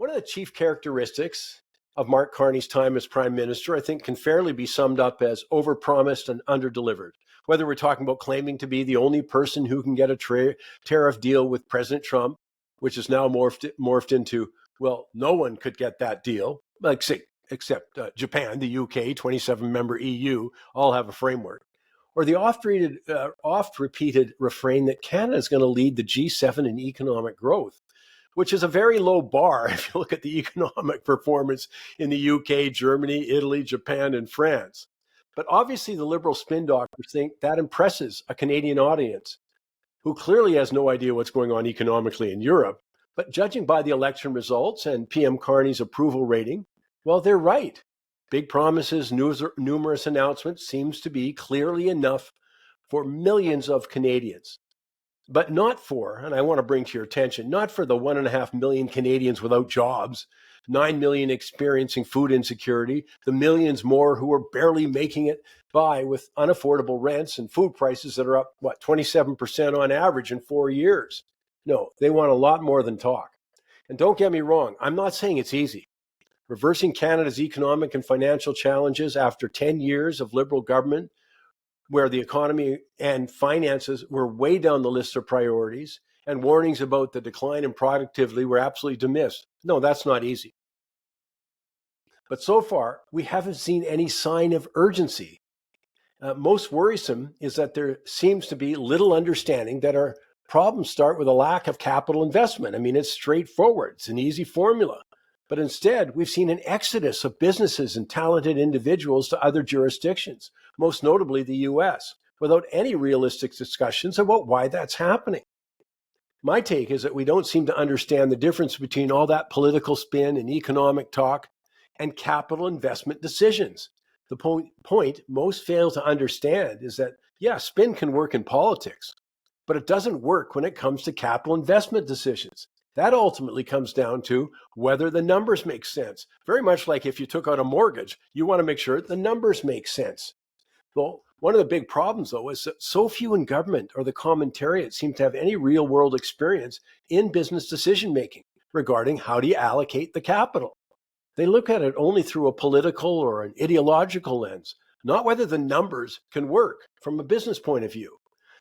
One of the chief characteristics of Mark Carney's time as Prime Minister, I think, can fairly be summed up as overpromised and underdelivered. Whether we're talking about claiming to be the only person who can get a tariff deal with President Trump, which is now morphed into, well, no one could get that deal, like say, except Japan, the UK, 27-member EU, all have a framework. Or the oft-repeated refrain that Canada is going to lead the G7 in economic growth, which is a very low bar if you look at the economic performance in the UK, Germany, Italy, Japan, and France. But obviously the Liberal spin doctors think that impresses a Canadian audience who clearly has no idea what's going on economically in Europe. But judging by the election results and PM Carney's approval rating, well, they're right. Big promises, numerous announcements seems to be clearly enough for millions of Canadians. But not for, and I want to bring to your attention, not for the 1.5 million Canadians without jobs, 9 million experiencing food insecurity, the millions more who are barely making it by with unaffordable rents and food prices that are up, 27% on average in 4 years. No, they want a lot more than talk. And don't get me wrong, I'm not saying it's easy. Reversing Canada's economic and financial challenges after 10 years of Liberal government, where the economy and finances were way down the list of priorities and warnings about the decline in productivity were absolutely dismissed. No, that's not easy. But so far, we haven't seen any sign of urgency. Most worrisome is that there seems to be little understanding that our problems start with a lack of capital investment. I mean, it's straightforward. It's an easy formula. But instead, we've seen an exodus of businesses and talented individuals to other jurisdictions, most notably the US, without any realistic discussions about why that's happening. My take is that we don't seem to understand the difference between all that political spin and economic talk and capital investment decisions. The point most fail to understand is that, yeah, spin can work in politics, but it doesn't work when it comes to capital investment decisions. That ultimately comes down to whether the numbers make sense. Very much like if you took out a mortgage, you want to make sure the numbers make sense. Well, one of the big problems, though, is that so few in government or the commentariat seem to have any real-world experience in business decision-making regarding how do you allocate the capital. They look at it only through a political or an ideological lens, not whether the numbers can work from a business point of view.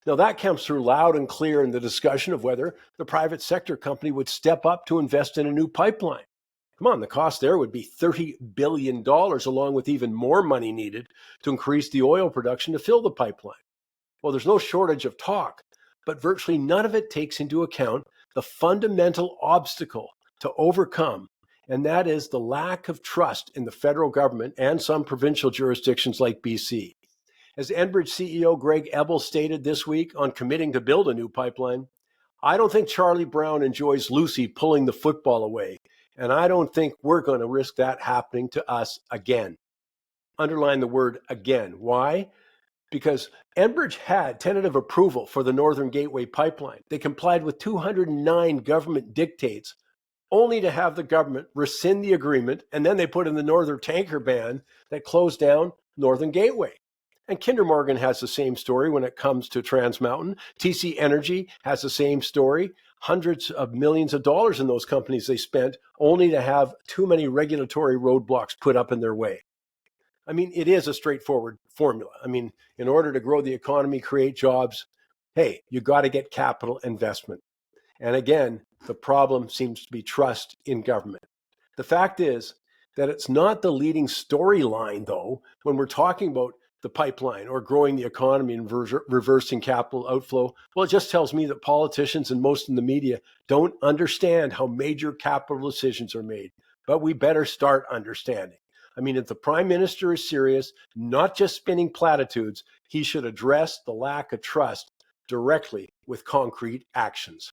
Now, that comes through loud and clear in the discussion of whether the private sector company would step up to invest in a new pipeline. Come on, the cost there would be $30 billion, along with even more money needed to increase the oil production to fill the pipeline. Well, there's no shortage of talk, but virtually none of it takes into account the fundamental obstacle to overcome, and that is the lack of trust in the federal government and some provincial jurisdictions like BC. As Enbridge CEO Greg Ebel stated this week on committing to build a new pipeline, I don't think Charlie Brown enjoys Lucy pulling the football away, and I don't think we're going to risk that happening to us again. Underline the word again. Why? Because Enbridge had tentative approval for the Northern Gateway pipeline. They complied with 209 government dictates, only to have the government rescind the agreement, and then they put in the Northern Tanker ban that closed down Northern Gateway. And Kinder Morgan has the same story when it comes to Trans Mountain. TC Energy has the same story. Hundreds of millions of dollars in those companies they spent only to have too many regulatory roadblocks put up in their way. I mean, it is a straightforward formula. I mean, in order to grow the economy, create jobs, hey, you got to get capital investment. And again, the problem seems to be trust in government. The fact is that it's not the leading storyline, though, when we're talking about the pipeline or growing the economy and reversing capital outflow. Well, it just tells me that politicians and most in the media don't understand how major capital decisions are made. But we better start understanding. I mean, if the Prime Minister is serious, not just spinning platitudes, he should address the lack of trust directly with concrete actions.